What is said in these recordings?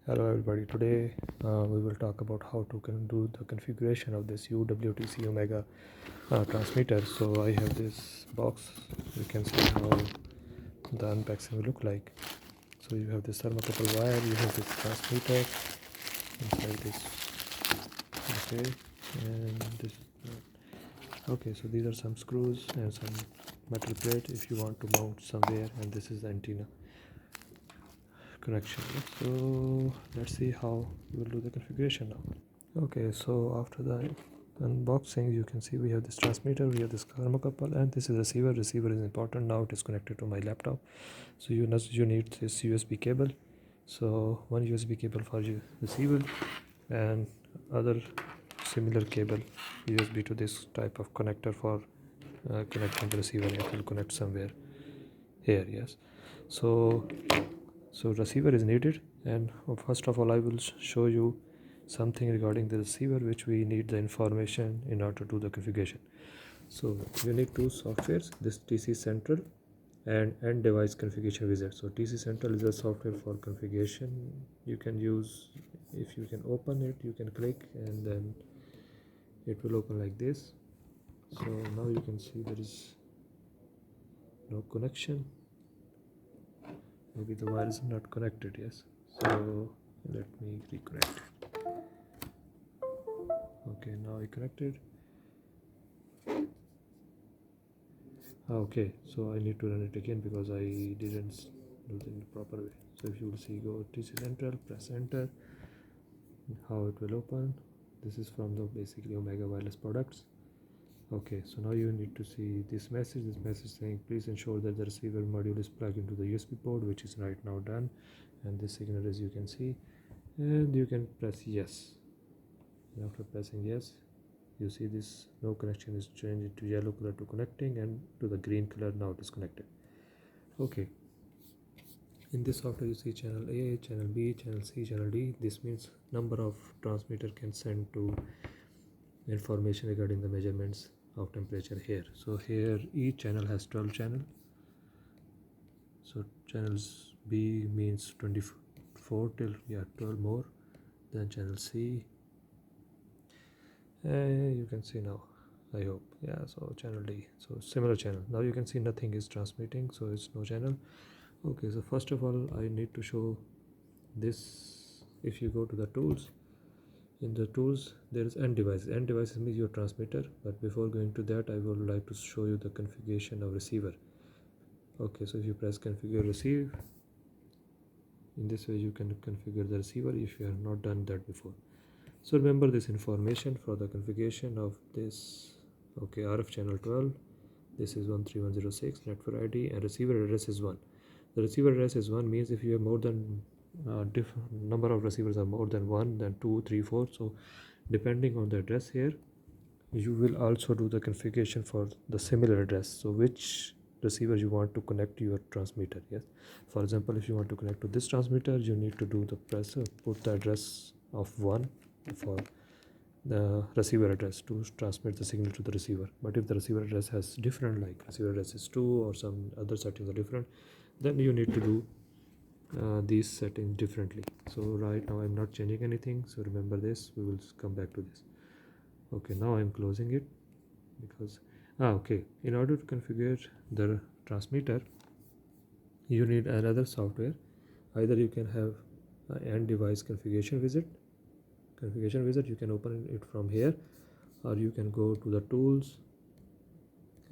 Hello everybody, today we will talk about how to do the configuration of this UWTC Omega transmitter. So I have this box, you can see how the unboxing will look like. So you have this thermocouple wire, you have this transmitter inside this, okay, and this, okay, so these are some screws and some metal plate if you want to mount somewhere, and this is the antenna connection. So let's see how we will do the configuration now. Okay, so after the unboxing, you can see we have this transmitter, we have this thermocouple, and this is receiver. Receiver is important. Now it is connected to my laptop, so you need this USB cable. So one USB cable for your receiver and other similar cable USB to this type of connector for connecting the receiver. It will connect somewhere here. Yes, so receiver is needed, and first of all I will show you something regarding the receiver which we need the information in order to do the configuration. So you need two softwares, this TC Central and end device configuration wizard. So TC Central is a software for configuration. You can use, if you can open it, you can click and then it will open like this. So now you can see there is no connection, maybe the wire is not connected. Yes, so let me reconnect. Okay, now I connected. Okay, so I need to run it again because I didn't do it in the proper way. So if you will see, go TC Central, press enter, how it will open. This is from the basically Omega Wireless products. Okay, so now you need to see this message saying please ensure that the receiver module is plugged into the USB port, which is right now done, and this signal, as you can see, and you can press yes. And after pressing yes, you see this no connection is changed to yellow color to connecting, and to the green color now it is connected. Okay, in this software you see channel A, channel B, channel C, channel D. This means number of transmitter can send to information regarding the measurements of temperature here. So here each channel has 12 channel. So channels B means 24 till 12 more than channel C. You can see now, I hope. Yeah, so channel D, so similar channel. Now you can see nothing is transmitting, so it's no channel. Okay, so first of all I need to show this. If you go to the tools, in the tools there is end device. End devices means your transmitter, but before going to that I would like to show you the configuration of receiver. Okay, so if you press configure receive, in this way you can configure the receiver if you have not done that before. So remember this information for the configuration of this. Okay, RF channel 12, this is 13106, network ID, and receiver address is 1. The receiver address is 1 means if you have more than different number of receivers are more than 1, then 2, 3, 4. So depending on the address here, you will also do the configuration for the similar address. So which receiver you want to connect to your transmitter. Yes, for example, if you want to connect to this transmitter, you need to do the put the address of 1 for the receiver address to transmit the signal to the receiver. But if the receiver address has different, like receiver address is 2 or some other settings are different, then you need to do these settings differently. So right now I'm not changing anything, so remember this, we will come back to this. Okay, now I'm closing it because okay, in order to configure the transmitter you need another software. Either you can have end device configuration wizard, you can open it from here, or you can go to the tools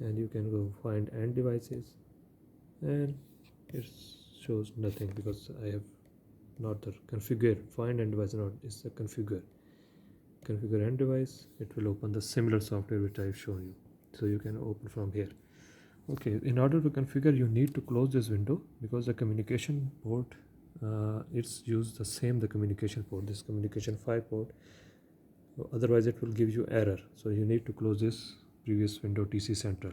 and you can go find end devices, and it shows nothing because I have not the configure. Find end device, not, it's the configure end device. It will open the similar software which I've shown you, so you can open from here. Okay, in order to configure you need to close this window because the communication port it's used the communication port, this communication 5 port, otherwise it will give you error. So you need to close this previous window, TC Central.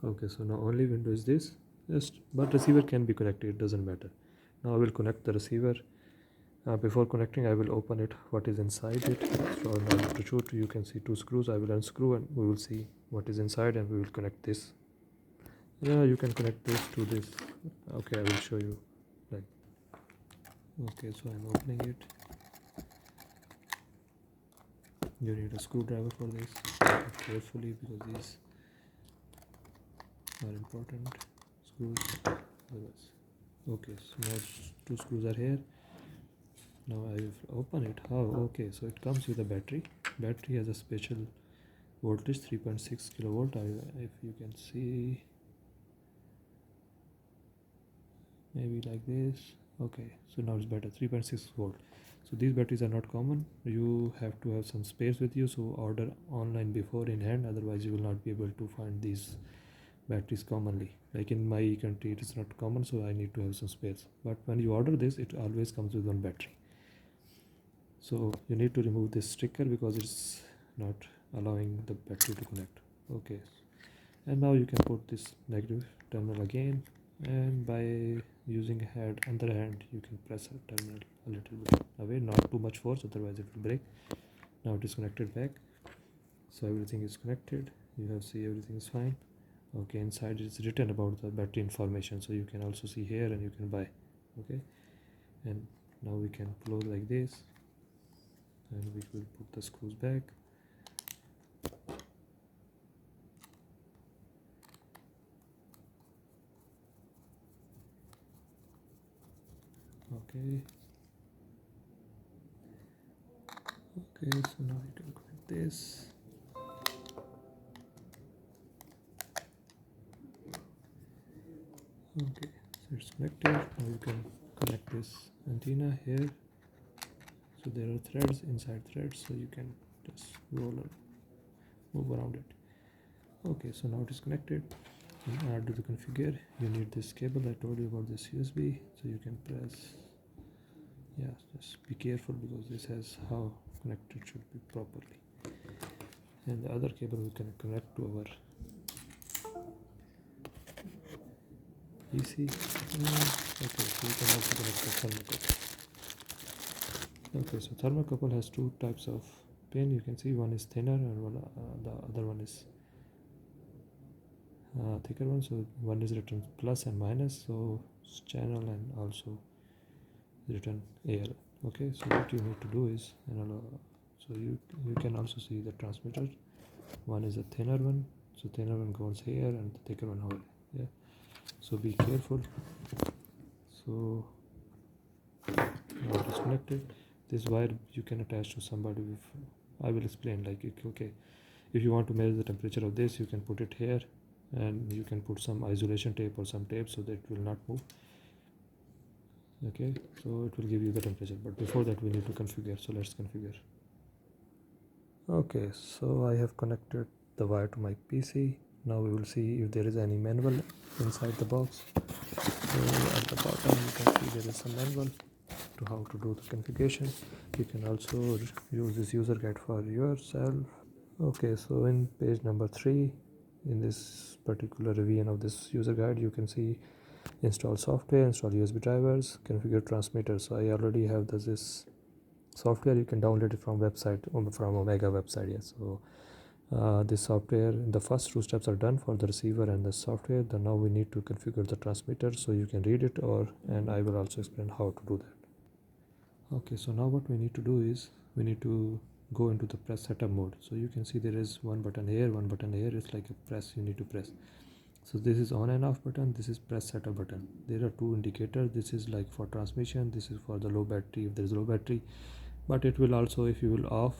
Okay, so now only window is this, but receiver can be connected, it doesn't matter. Now I will connect the receiver. Before connecting I will open it, what is inside it. So now to shoot, you can see 2 screws. I will unscrew and we will see what is inside, and we will connect this. Yeah, you can connect this to this. Okay, I will show you. Like, Okay, so I'm opening it. You need a screwdriver for this. Open it carefully because these are important screws. Otherwise. Okay, so now two screws are here. Now I will open it. How? Okay, so it comes with a battery. Battery has a special voltage 3.6 kilovolt. If you can see, maybe like this. Okay, so now it's better, 3.6 volt. So these batteries are not common. You have to have some space with you, so order online before in hand, otherwise you will not be able to find these batteries commonly. Like in my country it is not common, so I need to have some space. But when you order this, it always comes with one battery. So you need to remove this sticker because it's not allowing the battery to connect. Okay, and now you can put this negative terminal again, and by using other hand you can press a terminal a little bit away, not too much force, otherwise it will break. Now it is connected back, so everything is connected. You have see everything is fine. Okay, inside it's written about the battery information, so you can also see here and you can buy. Okay, and now we can close like this, and we will put the screws back. Okay, so now you can connect this. Okay, so it's connected. Now you can connect this antenna here. So there are threads inside threads, so you can just roll and move around it. Okay, so now it is connected. In order to configure, you need this cable. I told you about this USB, so you can press. Yeah, just be careful because this has how connected should be properly. And the other cable we can connect to our PC. Okay, so you can also connect the thermocouple. Okay, so thermocouple has two types of pin. You can see one is thinner and the other one is thicker one. So one is written plus and minus, so it's channel, and also written AL. Okay, so what you need to do is so you can also see the transmitter. One is a thinner one, so thinner one goes here and the thicker one over. Yeah, so be careful. So now it is connected. This wire you can attach to somebody with, I will explain, like, okay, if you want to measure the temperature of this, you can put it here, and you can put some isolation tape or some tape so that it will not move. Okay, so it will give you the temperature, but before that we need to configure. So let's configure. Okay, so I have connected the wire to my PC. Now we will see if there is any manual inside the box. So at the bottom you can see there is a manual to how to do the configuration. You can also use this user guide for yourself. Okay, so in page number 3, in this particular revision of this user guide, you can see install software, install USB drivers, configure transmitters. So I already have this software. You can download it from website, from Omega website. Yes, so this software, the first two steps are done for the receiver and the software. Then now we need to configure the transmitter, so you can read it, and I will also explain how to do that. Okay, so now what we need to do is we need to go into the press setup mode. So you can see there is one button here, one button here. It's like a press, you need to press. So this is on and off button, this is press setup button. There are two indicators. This is like for transmission, this is for the low battery if there is low battery, but it will also, if you will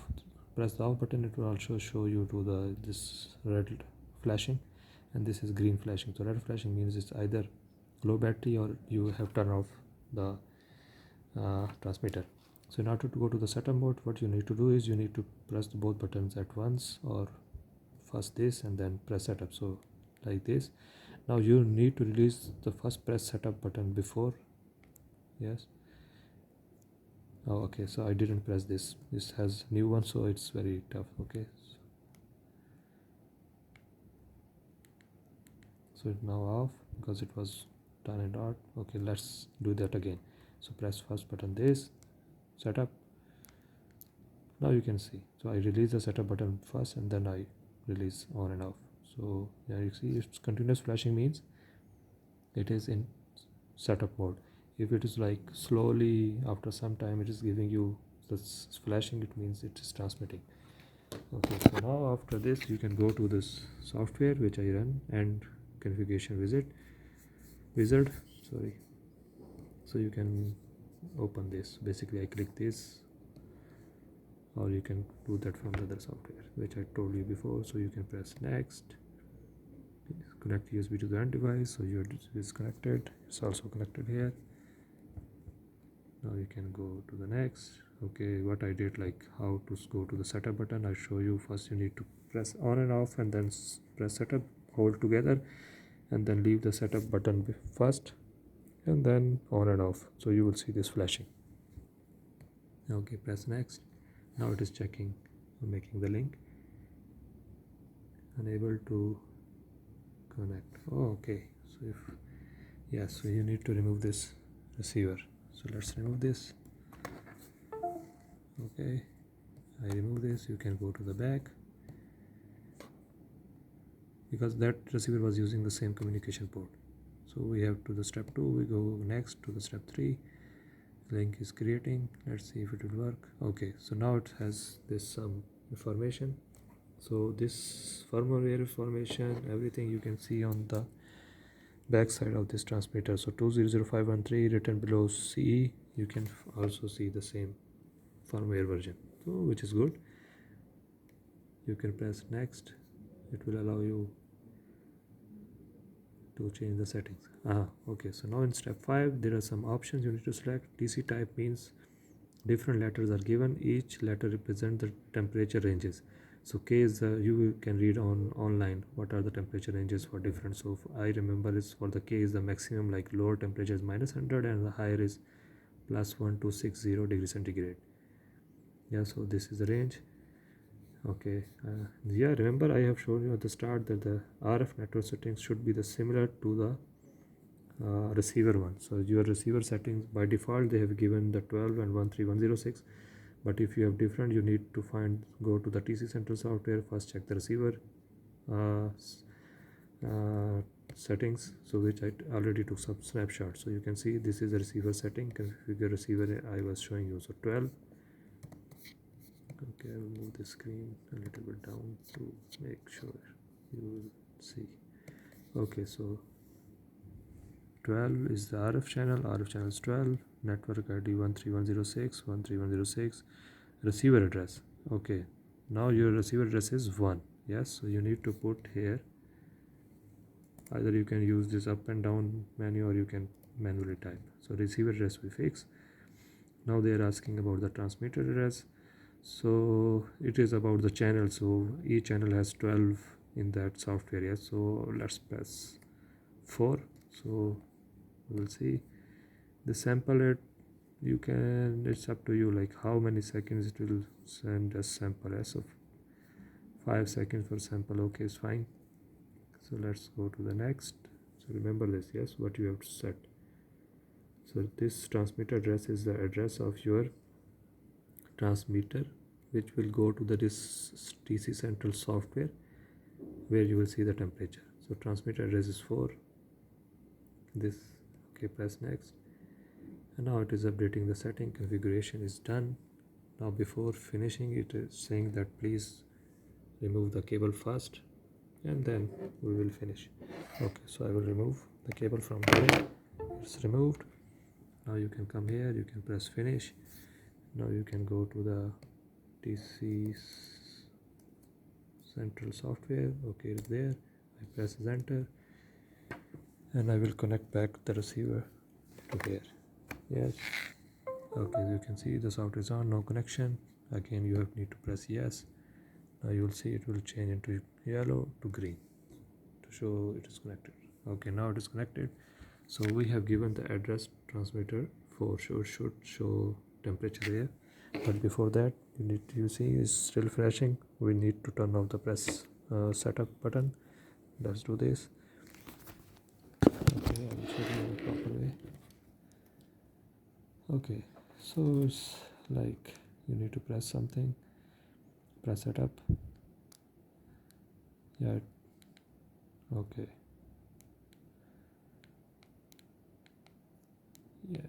press the off button, it will also show you to this red flashing, and this is green flashing. So red flashing means it's either low battery or you have turned off the transmitter. So in order to go to the setup mode, what you need to do is you need to press both buttons at once, or first this and then press setup. So like this. Now you need to release the first press setup button before. Yes. Oh, okay, so I didn't press this. This has new one, so it's very tough. Okay, so it's now off because it was done and out. Okay, let's do that again. So press first button, this setup. Now you can see, so I release the setup button first and then I release on and off. So yeah, you see it's continuous flashing means it is in setup mode. If it is like slowly after some time it is giving you this flashing, it means it is transmitting. Okay, so now after this you can go to this software which I run and configuration wizard, sorry. So you can open this. Basically I click this, or you can do that from the other software which I told you before. So you can press next, connect USB to the end device. So your is connected, it's also connected here. Now you can go to the next. Okay, what I did, like how to go to the setup button, I show you. First you need to press on and off and then press setup, hold together, and then leave the setup button first and then on and off. So you will see this flashing. Okay, press next. Now it is checking or making the link. Unable to connect. Oh, okay. So if yes, so you need to remove this receiver. So let's remove this. Okay, I remove this. You can go to the back, because that receiver was using the same communication port. So we have to the step 2, we go next to the step 3. Link is creating. Let's see if it will work. Okay, so now it has this some information. So this firmware information, everything you can see on the back side of this transmitter. So 200513 written below CE. You can also see the same firmware version, so which is good. You can press next. It will allow you to change the settings. Okay, so now in step 5 there are some options you need to select. DC type means different letters are given, each letter represent the temperature ranges. So K is you can read on online what are the temperature ranges for different. So I remember is for the K is the maximum, like lower temperature is -100 and the higher is +1260 degrees centigrade. Yeah, so this is the range. Okay, yeah, remember I have shown you at the start that the RF network settings should be the similar to the receiver one. So your receiver settings by default they have given the 12 and 13106, but if you have different, you need to go to the TC Central software, first check the receiver uh, settings, so which I already took some snapshots. So you can see this is the receiver setting, configure receiver I was showing you. So 12. Okay, I will move the screen a little bit down to make sure you will see. Okay, so 12 is the RF channel is 12, network ID 13106, receiver address. Okay, now your receiver address is 1. Yes, so you need to put here, either you can use this up and down menu or you can manually type. So receiver address we fix. Now they are asking about the transmitter address. So it is about the channel, so each channel has 12 in that software. Yes, so let's press 4. So we'll see the sample it. You can, it's up to you, like how many seconds it will send a sample. Yes, so 5 seconds for sample. Okay, is fine. So let's go to the next. So remember this, yes, what you have to set. So this transmitter address is the address of your transmitter, which will go to the this TC Central software where you will see the temperature. So transmitter address is 4. This. Okay, press next, and now it is updating the setting. Configuration is done. Now before finishing, it is saying that please remove the cable first and then we will finish. Okay, so I will remove the cable from here. It's removed. Now you can come here, you can press finish. Now you can go to the TC Central software. Okay, it's there. I press enter and I will connect back the receiver to here. Yes. Okay, you can see the software is on, no connection. Again you need to press yes. Now you will see it will change into yellow to green to show it is connected. Okay, now it is connected. So we have given the address transmitter for sure should show temperature there, but before that you see is still flashing. We need to turn off the press setup button. Let's do this. Okay, I will show you in a proper way. Okay, so it's like you need to press something, press it up. Yeah, okay. Yes.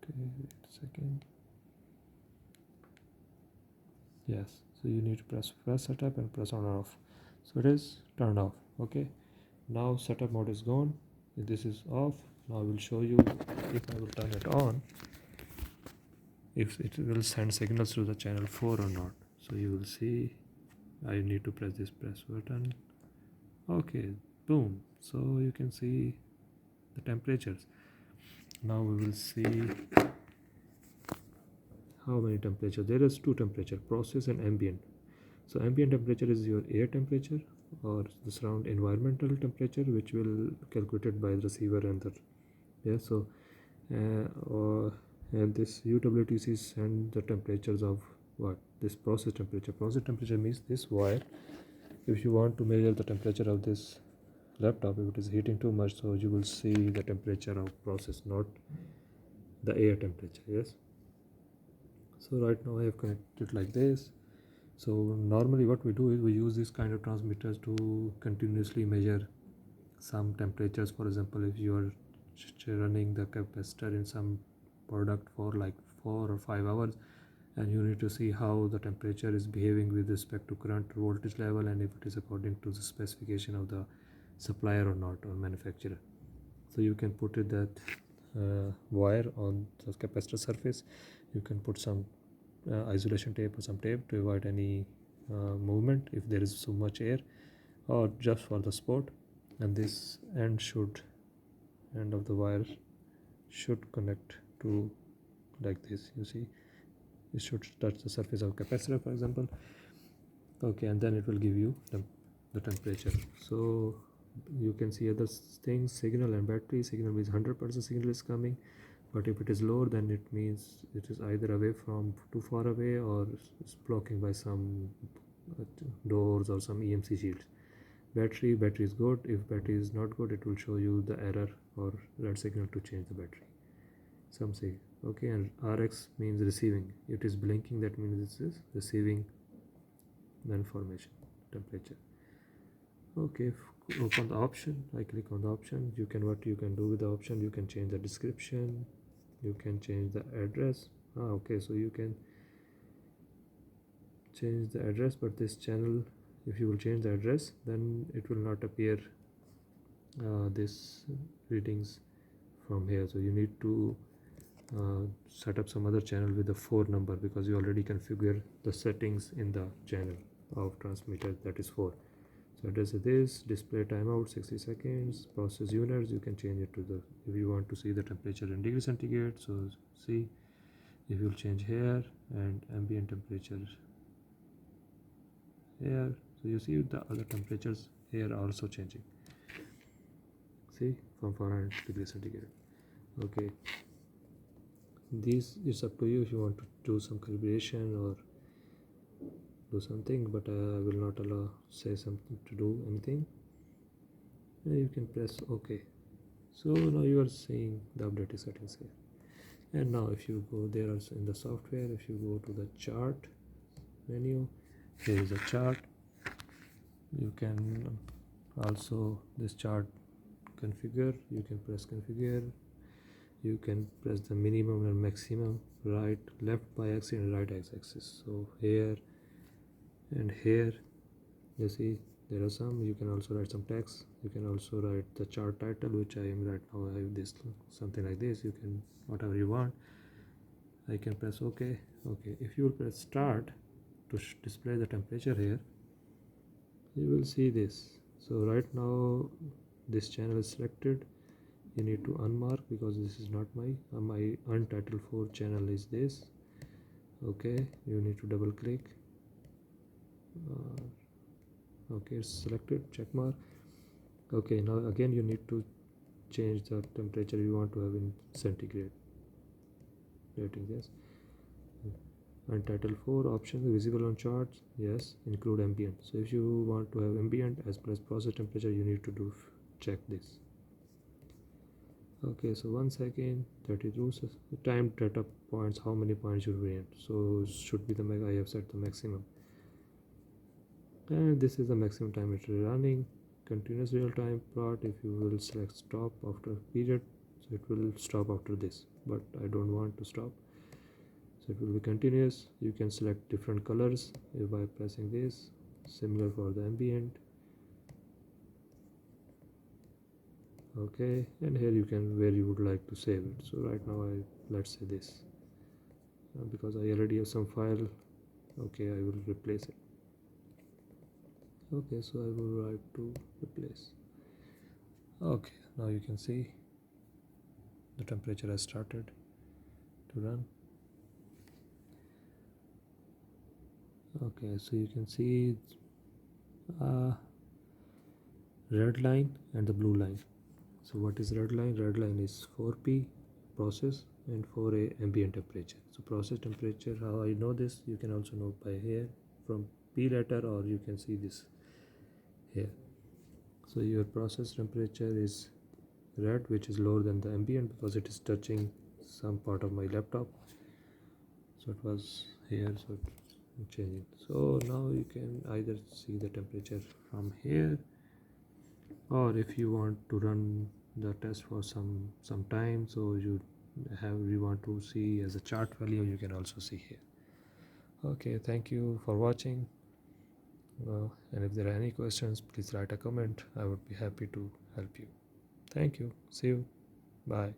Okay, wait a second. Yes, so you need to press setup and press on or off. So it is turned off. Okay, now setup mode is gone. This is off. Now I will show you if I will turn it on, if it will send signals to the channel 4 or not. So you will see I need to press this press button. Okay, boom. So you can see the temperatures. Now we will see how many temperature. There is two temperature, process and ambient. So ambient temperature is your air temperature or the surround environmental temperature, which will calculated by the receiver and the so and this UWTC send the temperatures of what this process temperature. Process temperature means this wire. If you want to measure the temperature of this laptop, if it is heating too much, so you will see the temperature of process, not the air temperature. Yes. So right now I have connected like this. So normally what we do is we use this kind of transmitters to continuously measure some temperatures. For example, if you are running the capacitor in some product for like 4 or 5 hours, and you need to see how the temperature is behaving with respect to current voltage level, and if it is according to the specification of the supplier or not, or manufacturer. So you can put it that wire on the capacitor surface. You can put some isolation tape or some tape to avoid any movement if there is so much air, or just for the sport. And this end of the wire should connect to like this. You see, it should touch the surface of capacitor, for example. Okay, and then it will give you the temperature. So you can see other things, signal and battery. Signal means 100% signal is coming, but if it is lower, then it means it is either away from too far away, or it's blocking by some doors or some EMC shields. Battery is good. If battery is not good, it will show you the error or red signal to change the battery. Some say okay. And RX means receiving. It is blinking, that means this is receiving the information, temperature. Okay, open the option. I click on the option. What you can do with the option, you can change the description, you can change the address. Okay, so you can change the address, but this channel, if you will change the address, then it will not appear this readings from here. So you need to set up some other channel with the 4 number, because you already configure the settings in the channel of transmitter, that is 4. So address is this, display timeout 60 seconds, process units, you can change it to the, if you want to see the temperature in degree centigrade. So see, if you'll change here, and ambient temperature here, so you see the other temperatures here are also changing, see, from 400 degrees centigrade. Okay, this is up to you if you want to do some calibration or do something, but I will not say something to do anything. And you can press OK. So now you are seeing the updated settings here. And now if you go there also in the software, if you go to the chart menu, here is a chart. You can also this chart configure. You can press configure. You can press the minimum and maximum, right, left y-axis and right x-axis. So here and here, you see there are some. You can also write some text. You can also write the chart title, which I am right now. I have this something like this. You can whatever you want. I can press OK. Okay, if you will press start to display the temperature here, you will see this. So right now this channel is selected. You need to unmark, because this is not my untitled 4 channel is this. Okay, you need to double click. Okay, it's selected, check mark. Okay, now again you need to change the temperature you want to have in centigrade rating. Yes, untitled 4 options visible on charts. Yes, include ambient. So if you want to have ambient as well as process temperature, you need to do check this. Okay, so 1 second, 32 time data points, how many points you rate. So should be the I have set the maximum, and this is the maximum time it is running. Continuous real time plot. If you will select stop after period, so it will stop after this, but I don't want to stop, so it will be continuous. You can select different colors by pressing this. Similar for the ambient. Okay, and here you can where you would like to save it. So right now let's say this, because I already have some file. Okay, I will replace it. Okay, so I will write to replace. Okay, now you can see the temperature has started to run. Okay, so you can see red line and the blue line. So what is red line? Red line is 4P process and 4A ambient temperature. So process temperature, how I know this, you can also know by here from P letter, or you can see this here. So your process temperature is red, which is lower than the ambient because it is touching some part of my laptop. So it was here, so it's changing. So now you can either see the temperature from here, or if you want to run the test for some time, so you want to see as a chart value, you can also see here. Okay, thank you for watching. And if there are any questions, please write a comment. I would be happy to help you. Thank you. See you. Bye.